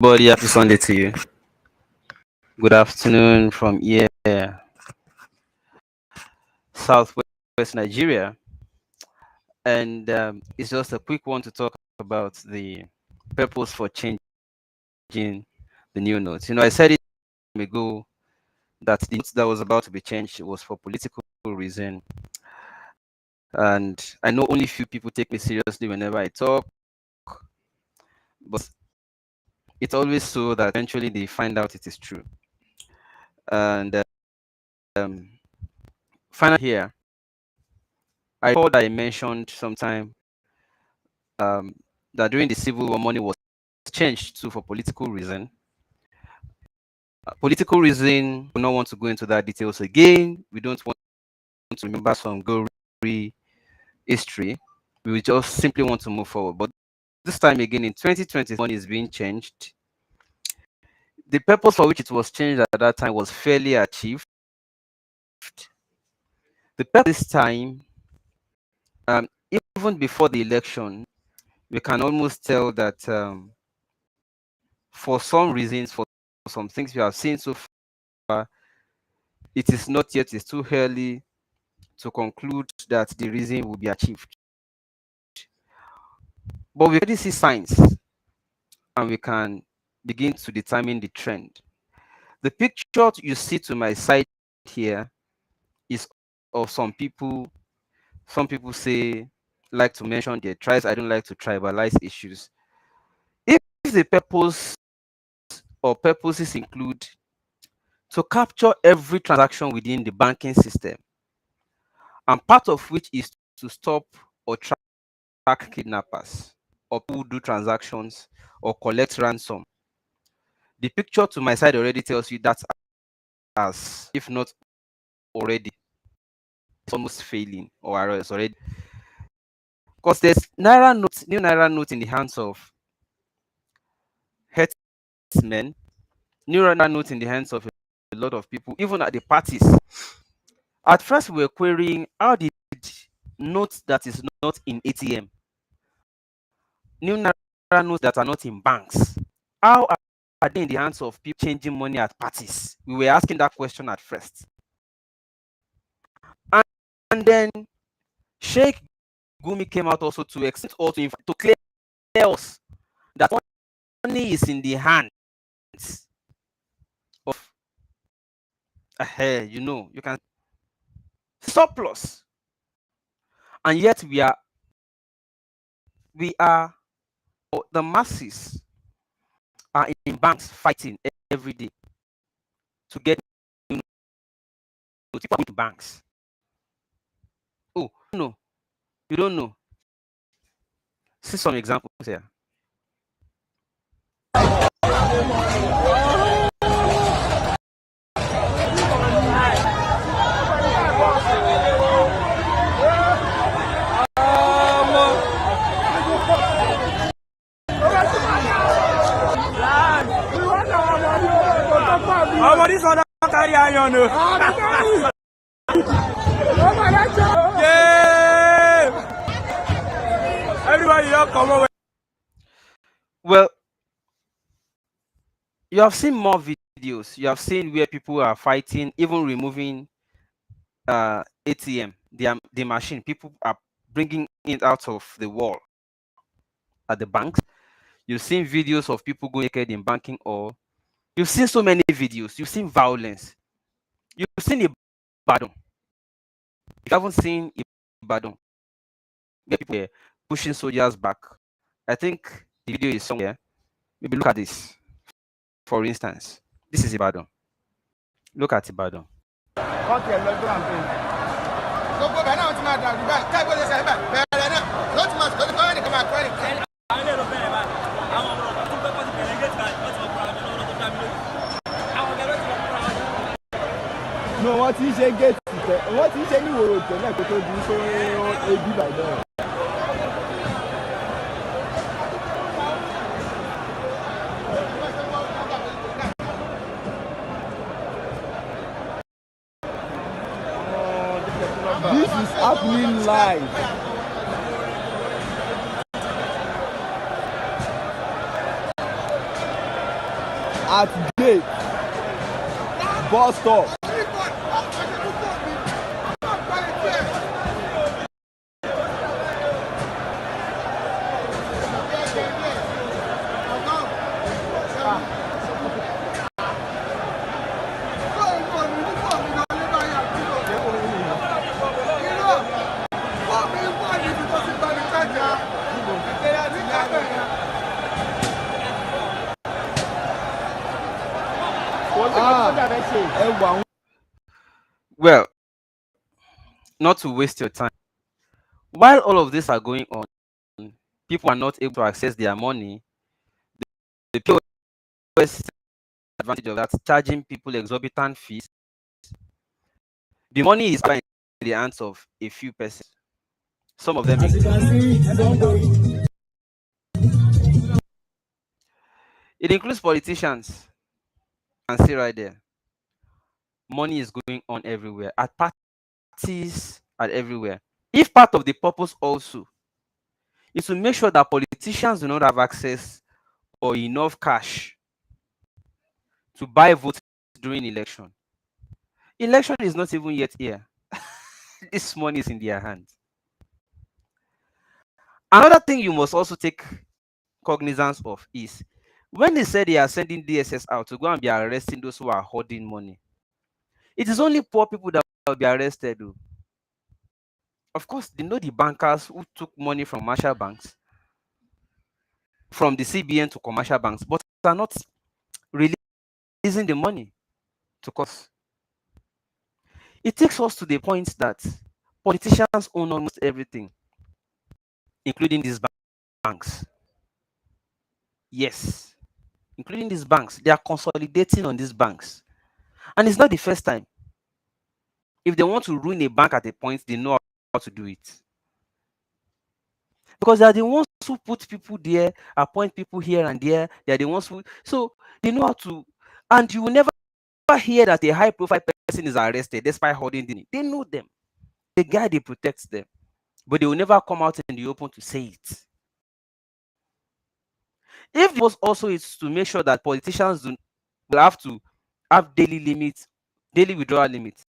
Everybody, happy Sunday to you. Good afternoon from here, Southwest Nigeria. And it's just a quick one to talk about the purpose for changing the new notes. I said it ago that the notes that was about to be changed was for political reason. And I know only few people take me seriously whenever I talk, but it's always so that eventually they find out it is true. And finally here, I thought I mentioned sometime that during the Civil War, money was changed to for political reason. Political reason, we don't want to go into that details again. We don't want to remember some gory history. We just simply want to move forward. But this time again, in 2020, money is being changed. The purpose for which it was changed at that time was fairly achieved. The purpose this time, even before the election, we can almost tell that for some reasons, for some things we have seen so far, it is not yet, it's too early to conclude that the reason will be achieved. But we already see signs and we can begin to determine the trend. The picture you see to my side here is of some people. Some people like to mention their tribes. I don't like to tribalize issues. If the purpose or purposes include to capture every transaction within the banking system, and part of which is to stop or track kidnappers or people who do transactions or collect ransom. The picture to my side already tells you that, as if not already, it's almost failing, or it's already, because there's new naira note in the hands of herdsmen, new naira note in the hands of a lot of people, even at the parties. At first, we were querying how did notes that is not in ATM, new naira notes that are not in banks, how are they in the hands of people changing money at parties? We were asking that question at first. And then Sheikh Gumi came out also to extend or to clear us that money is in the hands of you can surplus, and yet we are or the masses are in banks fighting every day to get people in banks. Oh no, you don't know. See some examples here. This one don't carry iron. Yeah! Everybody don't come over. Well, you have seen more videos. You have seen where people are fighting, even removing ATM, the machine. People are bringing it out of the wall at the banks. You've seen videos of people going naked in banking, or you've seen so many videos. You've seen violence. You've seen Ibadan. If you haven't seen Ibadan, where people were pushing soldiers back, I think the video is somewhere. Maybe look at this. For instance, this is Ibadan. Look at Ibadan. No, what is a get? What is any word? Like to do so a bit by them. This is happening live. at gate, bus stop. Well, not to waste your time, while all of this are going on, people are not able to access their money. The POS takes advantage of that, charging people exorbitant fees. The money is in the hands of a few persons. Some of them. It includes politicians. You can see right there. Money is going on everywhere, at parties, at everywhere. If part of the purpose also is to make sure that politicians do not have access or enough cash to buy votes during election. Election is not even yet here. This money is in their hands. Another thing you must also take cognizance of is when they said they are sending DSS out to go and be arresting those who are hoarding money, it is only poor people that will be arrested. Though. Of course, they know the bankers who took money from commercial banks, from the CBN to commercial banks, but are not releasing the money to cost. It takes us to the point that politicians own almost everything, including these banks. Yes, including these banks. They are consolidating on these banks. And it's not the first time. If they want to ruin a bank at a point, they know how to do it. Because they are the ones who put people there, appoint people here and there. They are the ones who, so they know how to, and you will never hear that a high profile person is arrested despite holding the. They know them. The guy, they protect them. But they will never come out in the open to say it. If it was also is to make sure that politicians will have to have daily limits, daily withdrawal limits.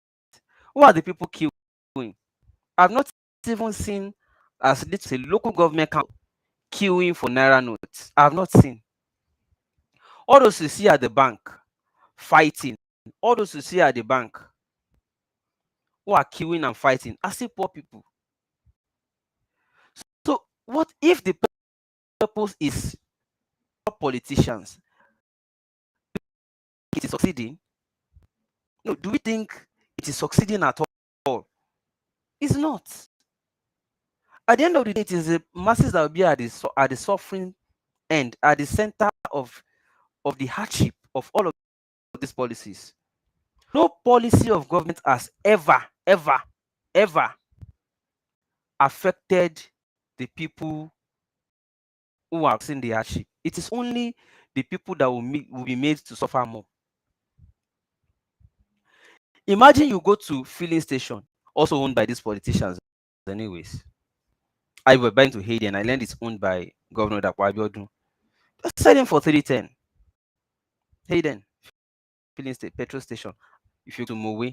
Who are the people queuing? I've not even seen as little a local government council queuing for naira notes. I've not seen. All those you see at the bank fighting, all those you see at the bank who are queuing and fighting are still poor people. So what if the purpose is politicians? It is succeeding? No, do we think it is succeeding at all? It's not. At the end of the day, it is the masses that will be at the suffering end, at the center of the hardship of all of these policies. No policy of government has ever affected the people who are seeing the hardship. It is only the people that will be made to suffer more. Imagine you go to filling station, also owned by these politicians. Anyways, I were buying to Haiti and I learned it's owned by Governor Dapo Abiodun. Just selling for 310. Hayden filling petrol station. If you go to Mowe,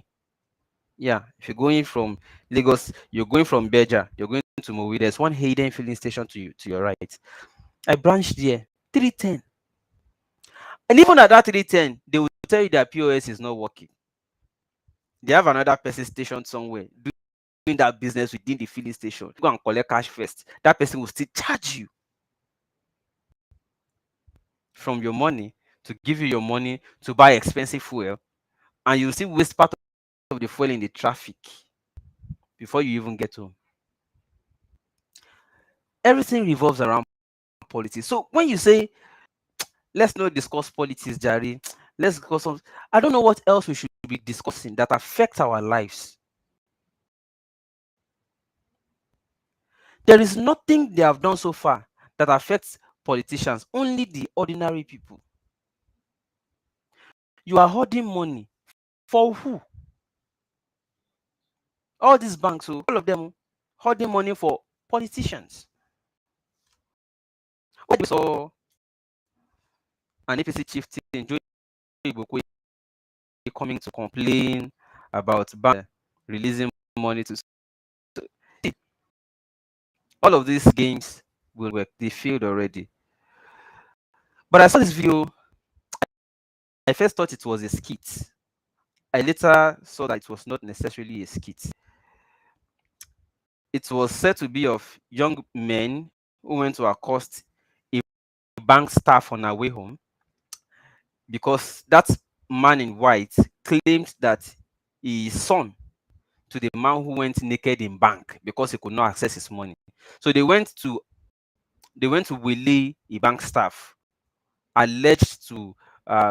yeah, if you're going from Lagos, you're going from Beja, you're going to Mowe. There's one Hayden filling station to your right. I branched there, 310. And even at that 310, they will tell you that POS is not working. They have another person station somewhere doing that business within the filling station. Go and collect cash first. That person will still charge you from your money to give you your money to buy expensive fuel, and you still waste part of the fuel in the traffic before you even get home. Everything revolves around politics. So when you say, let's not discuss politics, Jerry, let's discuss some, I don't know what else we should be discussing that affects our lives. There is nothing they have done so far that affects politicians, only the ordinary people. You are hoarding money for who? All these banks, so all of them hoarding money for politicians. What we saw an APC chieftain Ibokwe coming to complain about releasing money to all of these games will work. They failed already. But I saw this video. I first thought it was a skit. I later saw that it was not necessarily a skit. It was said to be of young men who went to accost a bank staff on our way home because that man in white claimed that his son to the man who went naked in bank because he could not access his money. So they went to waylay a bank staff alleged to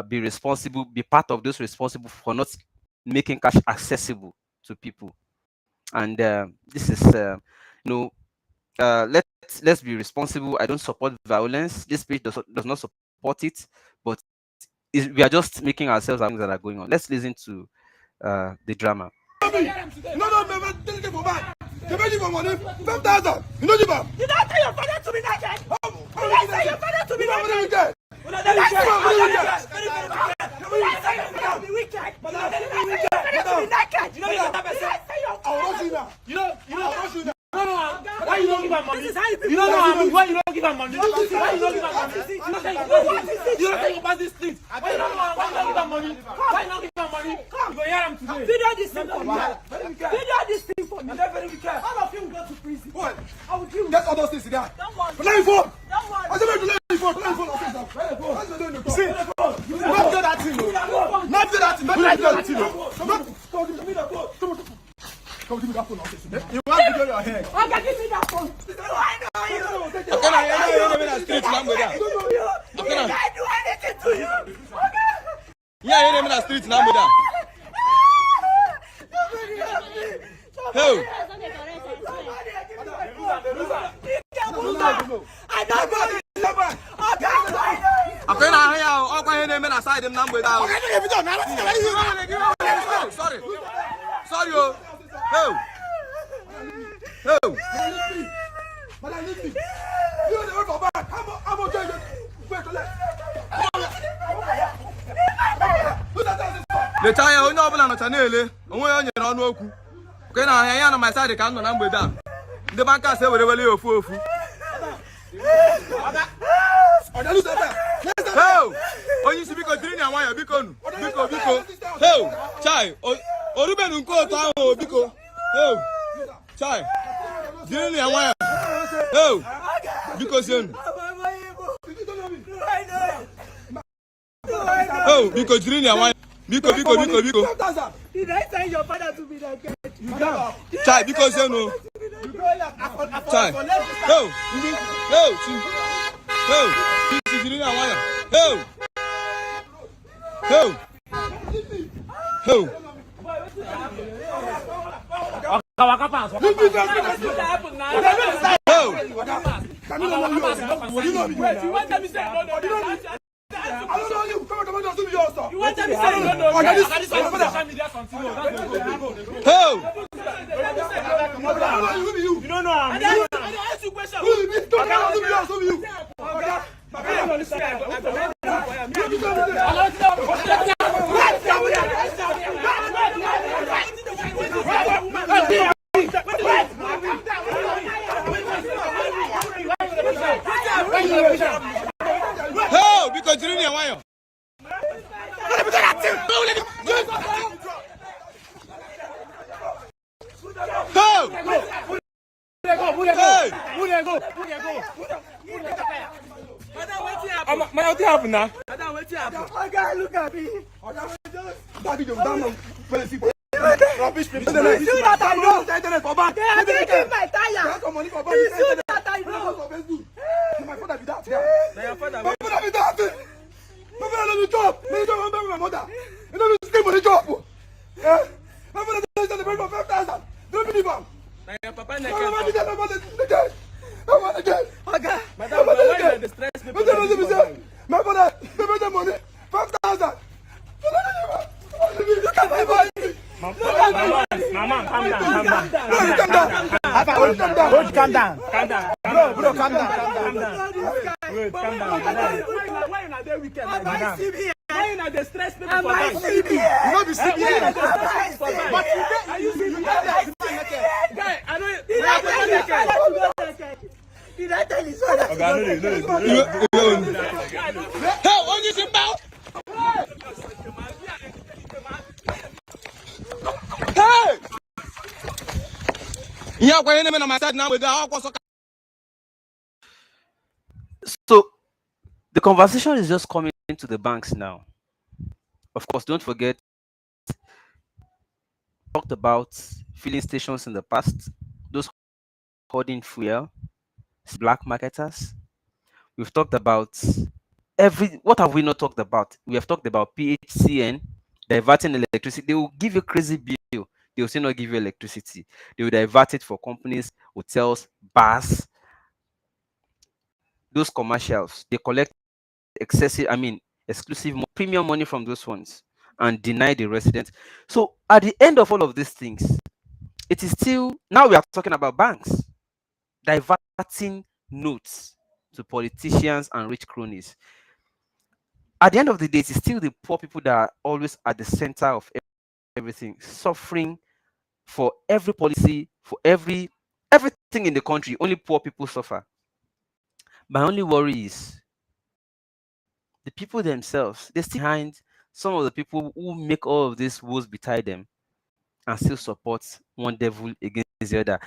be part of those responsible for not making cash accessible to people. And this is let's be responsible. I don't support violence. This page does not support it, but we are just making ourselves things that are going on. Let's listen to the drama. No, man, take it for back. They made you for money, 5,000. You know, you tell your father to be naked. You don't tell your father to be naked. Why you don't give her money? You don't know why you don't give her money? Why you don't give her money? You don't think about this street. Why you don't give her money? Why you don't give her money? You go hear them today. Video this thing for me. Video this thing for me. All of you will go to prison. What? I will kill you. Get all those things there. Don't worry. Let me phone. Don't worry. I said let me phone. Let me phone. See, not do that thing. Not do that thing. Not do that thing. Come give me that phone. You want to go your head? Okay, give me that phone. I know you. Okay, I know you're in the street. I'm going down. Okay, I can't do anything to you. Okay. Yeah, you're in the street. I'm going down. Somebody help me. Who? I don't know this. Okay, now here, I'll go ahead and aside them number down. Sorry. Sorry, yo. Who? But I need you. You don't ever go back. I'm going to tell you. Wait, the tire, you know, I'm not a nail. Only on your own. Okay, now I am on my side. I can't number down. The bank has said, whatever you fool. Oh, you should be continuing. Why are you going? Oh, child. Oh, you been go down. Biko. Oh, child. Didn't you want? Oh, because you. Oh, because you didn't want. Biko. Did I tell your father to be like that? You can't. Child, because you know. Child. Oh, oh, you didn't want. Oh, oh, oh. Oh, because you didn't want. What happened now? Okay, look at me. Rubbish people. You that I know. They are taking my tire. You that I know. My father be that. My father be that. My father let me job. Let me job. My mother. You know me stay for the job. Yeah. My father does the break for 5,000. Don't believe him. My papa naked. My mother naked. My mother naked. Okay. Madam, why you the stress me? My father, give me the money. 5,000. Look at my body. Mama, calm down. Calm down. Bro, calm down. Wait, calm down. Why you not there weekend? Madam. you not the stress people for I bank? see me. You know the Why you not the stress CBN. people for bank? But Are you you serious? Guy, I know you. Did I tell you so that Okay, I know you. Hey, what you about? Hey! Yeah, when I'm on my side now with the So the conversation is just coming to the banks now. Of course, don't forget, talked about filling stations in the past, those hoarding fuel, black marketers. We've talked about what have we not talked about? We have talked about PHCN diverting electricity. They will give you crazy bill. They will still not give you electricity. They will divert it for companies, hotels, bars, those commercials. They collect exclusive premium money from those ones and deny the residents. So at the end of all of these things, it is still, now we are talking about banks diverting notes to politicians and rich cronies. At the end of the day, it is still the poor people that are always at the center of everything, suffering for every policy, for everything in the country. Only poor people suffer. My only worry is the people themselves. They still behind some of the people who make all of these woes betide them and still support one devil against the other.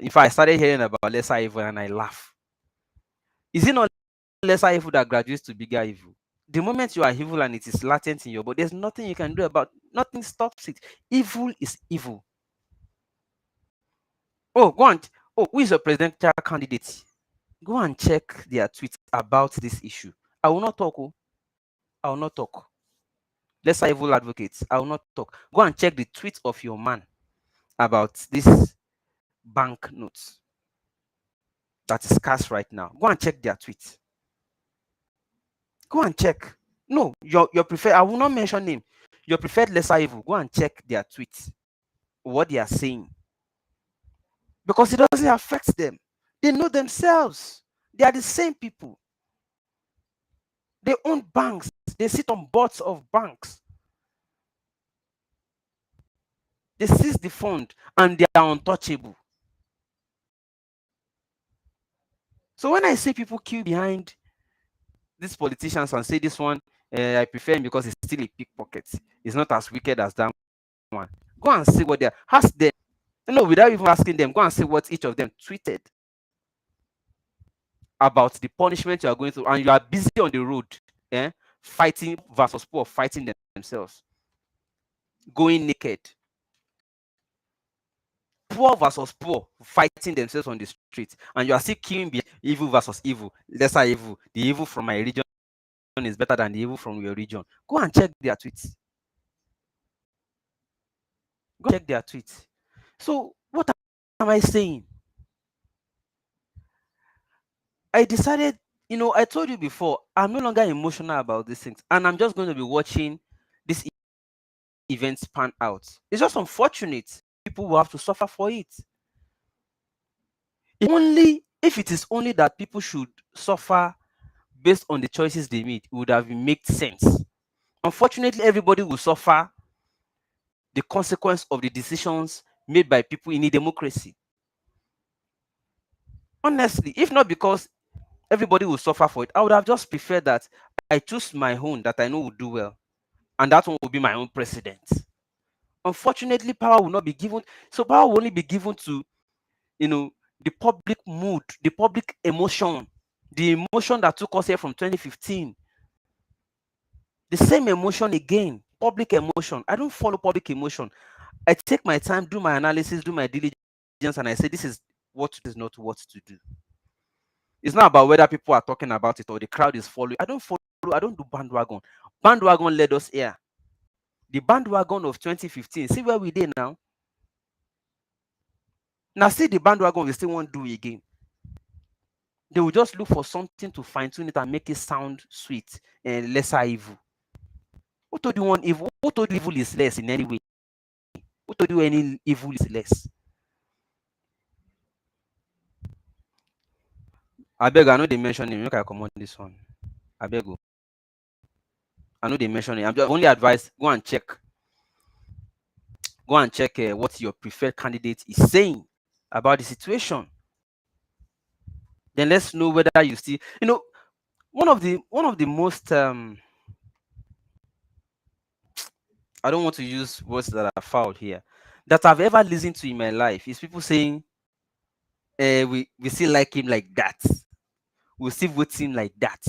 In fact, I started hearing about lesser evil and I laugh. Is it not lesser evil that graduates to bigger evil? The moment you are evil and it is latent in your body, there's nothing you can do about it. Nothing stops it. Evil is evil. Oh, who is your presidential candidate? Go and check their tweets about this issue. I will not talk. Oh, I will not talk. Lesser evil advocates. I will not talk. Go and check the tweet of your man about this bank notes that is scarce right now. Go and check their tweets. Go and check. No, your preferred, I will not mention name. Your preferred lesser evil. Go and check their tweets, what they are saying. Because it doesn't affect them. They know themselves. They are the same people. They own banks. They sit on boards of banks. They seize the fund and they are untouchable. So when I see people queue behind these politicians and say this one, I prefer him because he's still a pickpocket. He's not as wicked as that one. Go and see what they are. Ask them. No, without even asking them, go and see what each of them tweeted about the punishment you are going through, and you are busy on the road, fighting versus poor, fighting themselves, going naked. Poor versus poor, fighting themselves on the street, and you are still killing evil versus evil, lesser evil. The evil from my region is better than the evil from your region. Go and check their tweets. Go check their tweets. So what am I saying? I decided, I told you before, I'm no longer emotional about these things, and I'm just going to be watching these events pan out. It's just unfortunate people will have to suffer for it. If it is only that people should suffer based on the choices they made, it would have made sense. Unfortunately, everybody will suffer the consequence of the decisions made by people in a democracy. Honestly, if not because everybody will suffer for it, I would have just preferred that I choose my own that I know will do well, and that one will be my own president. Unfortunately, power will not be given. So power will only be given to, the public mood, the public emotion, the emotion that took us here from 2015. The same emotion again, public emotion. I don't follow public emotion. I take my time, do my analysis, do my diligence, and I say this is what is not what to do. It's not about whether people are talking about it or the crowd is following. I don't do bandwagon. Bandwagon led us here. The bandwagon of 2015. See where we did now. Now see the bandwagon we still won't do again. They will just look for something to fine-tune it and make it sound sweet and lesser evil. Who told you one evil? Who told you evil is less in any way? Who told you any evil is less? I beg, I know they mention him. Make I comment this one. I beg you. I know they mentioned it. I'm just only advised go and check what your preferred candidate is saying about the situation. Then let's know whether you still, one of the most I don't want to use words that are foul here, that I've ever listened to in my life is people saying, we still like him like that. We still vote him like that.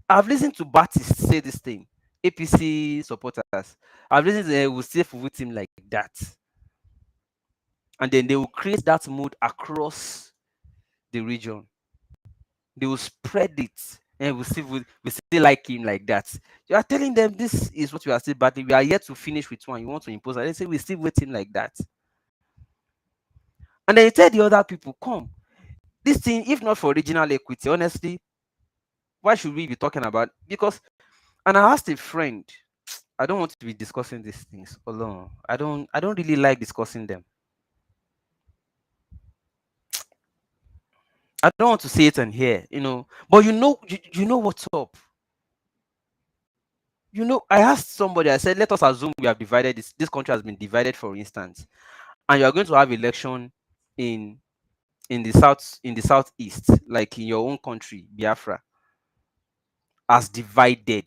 I've listened to Baptists say this thing, APC supporters. I've listened to we still vote him like that. And then they will create that mood across the region. They will spread it, and we still like him like that. You are telling them this is what we are still battling. We are yet to finish with one. You want to impose, and they say we still waiting like that. And then you tell the other people, come, this thing, if not for regional equity, honestly, why should we be talking about? Because, and I asked a friend, I don't want to be discussing these things alone. I don't really like discussing them. I don't want to say it and hear, but you know what's up. I asked somebody, I said, let us assume we have divided this country has been divided, for instance, and you are going to have election in in the southeast, like in your own country, Biafra, as divided.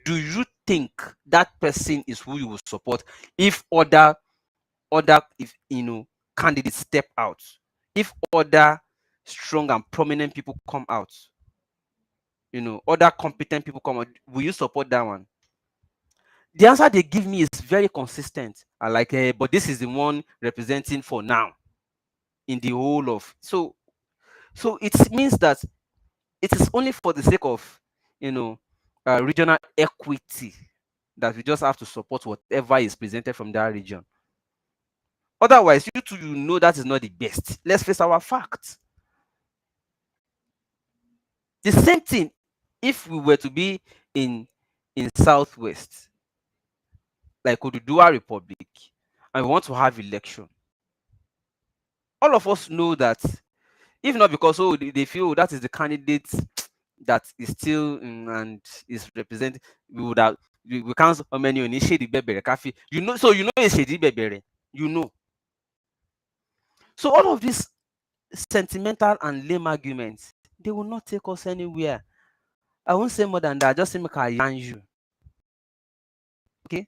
Do you think that person is who you will support if other if candidates step out? If other strong and prominent people come out, other competent people come out, will you support that one? The answer they give me is very consistent. I like, but this is the one representing for now in the whole of. So it means that it is only for the sake of you know regional equity that we just have to support whatever is presented from that region. Otherwise, you two, that is not the best. Let's face our facts. The same thing if we were to be in Southwest, like Oduduwa Republic, and we want to have election. All of us know that, if not because they feel that is the candidate that is still and is represented, we can't how many on Ishedi Bebere Kafi. So Ishedi Bebere, you know. So all of these sentimental and lame arguments, they will not take us anywhere. I won't say more than that. I just say make I yarn you. Okay?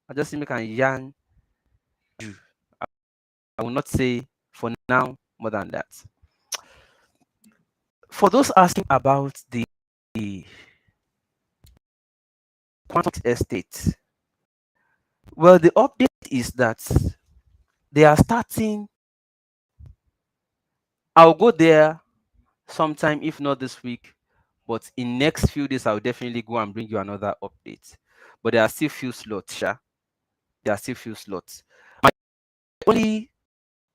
I just say make I yarn you. I will not say for now more than that. For those asking about the quantum estate, well, the update is that they are starting. I'll go there sometime, if not this week, but in next few days, I'll definitely go and bring you another update. But there are still few slots, Sha. There are still few slots. My only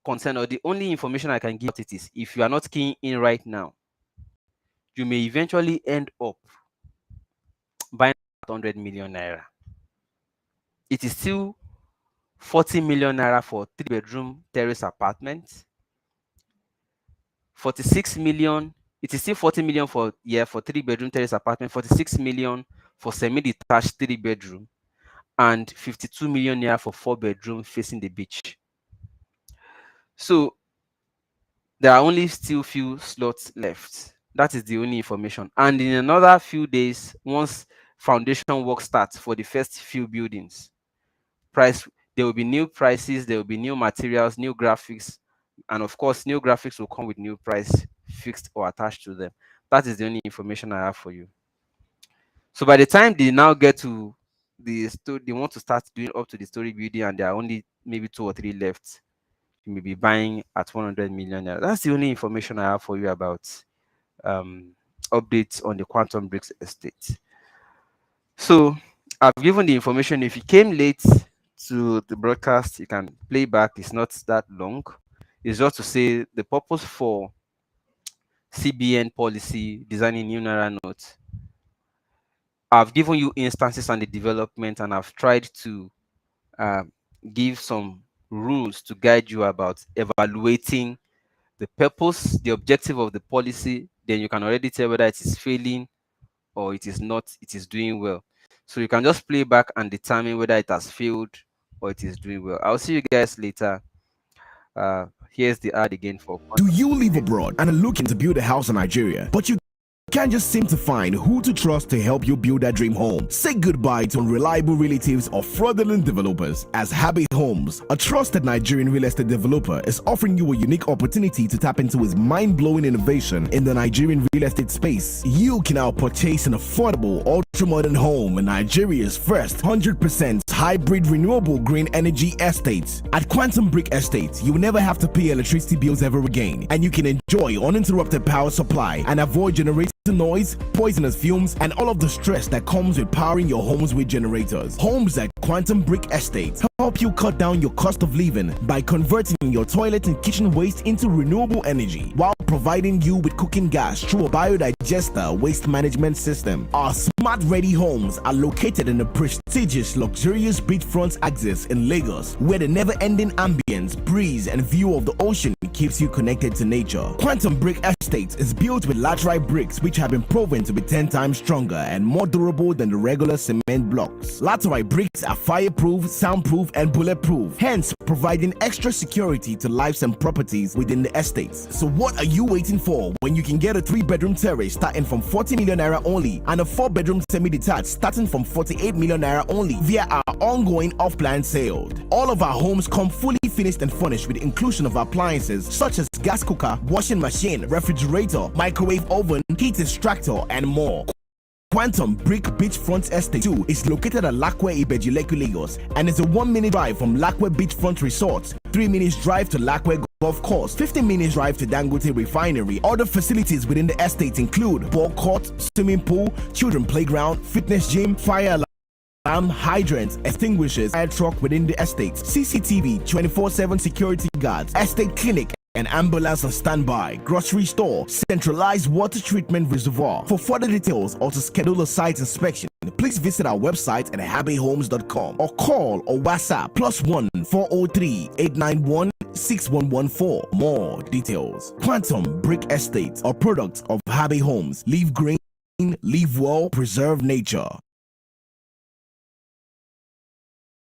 concern, or the only information I can give about it, is if you are not keying in right now, you may eventually end up buying 100 million naira. It is still 40 million naira for 3-bedroom terrace apartment. 46 million. It is still 40 million for 3-bedroom terrace apartment. 46 million for semi-detached 3-bedroom, and 52 million naira for 4-bedroom facing the beach. So there are only still few slots left. That is the only information. And in another few days, once foundation work starts for the first few buildings, there will be new prices, there will be new materials, new graphics, and of course, new graphics will come with new price fixed or attached to them. That is the only information I have for you. So by the time they now get to the story, they want to start doing up to the story building, and there are only maybe 2 or 3 left. You may be buying at 100 million. That's the only information I have for you about um, updates on the Quantum Bricks estate. So I've given the information. If you came late to the broadcast, you can play back. It's not that long. It's just to say the purpose for CBN policy designing new Naira notes. I've given you instances on the development, and I've tried to uh, give some rules to guide you about evaluating the purpose, the objective of the policy. Then you can already tell whether it is failing or it is not, it is doing well. So you can just play back and determine whether it has failed or it is doing well. I'll see you guys later. Here's the ad again for. Do you live abroad and are looking to build a house in Nigeria, but you can't just seem to find who to trust to help you build that dream home? Say goodbye to unreliable relatives or fraudulent developers, as Happy Homes, a trusted Nigerian real estate developer, is offering you a unique opportunity to tap into his mind-blowing innovation in the Nigerian real estate space. You can now purchase an affordable, ultra-modern home in Nigeria's first 100% hybrid renewable green energy estate. At Quantum Brick Estate, you will never have to pay electricity bills ever again, and you can enjoy uninterrupted power supply and avoid generating noise, poisonous fumes, and all of the stress that comes with powering your homes with generators. Homes at Quantum Brick Estate help you cut down your cost of living by converting your toilet and kitchen waste into renewable energy while providing you with cooking gas through a biodigester waste management system. Our smart ready homes are located in a prestigious luxurious beachfront axis in Lagos, where the never-ending ambience, breeze, and view of the ocean keeps you connected to nature. Quantum Brick Estate is built with laterite bricks which have been proven to be 10 times stronger and more durable than the regular cement blocks. Laterite bricks are fireproof, soundproof, and bulletproof, hence providing extra security to lives and properties within the estates. So what are you waiting for when you can get a 3-bedroom terrace starting from 40 million naira only and a 4-bedroom semi-detached starting from 48 million naira only via our ongoing off-plan sale? All of our homes come fully finished and furnished with the inclusion of appliances such as gas cooker, washing machine, refrigerator, microwave oven, heat extractor, and more. Quantum Brick Beachfront Estate 2 is located at Lakwe Ibeju-Lekki, Lagos, and is a 1-minute drive from Lakwe Beachfront Resort, 3 minutes drive to Lakwe Golf Course, 15 minutes drive to Dangote Refinery. Other facilities within the estate include ball court, swimming pool, children playground, fitness gym, fire alarm, hydrants, extinguishers, fire truck within the estate, CCTV, 24/7 security guards, estate clinic, an ambulance on standby, grocery store, centralized water treatment reservoir. For further details or to schedule a site inspection, please visit our website at happyhomes.com or call or WhatsApp +1 403 891 6114. More details. Quantum Brick Estate, a product of Happy Homes. Live green, live well, preserve nature.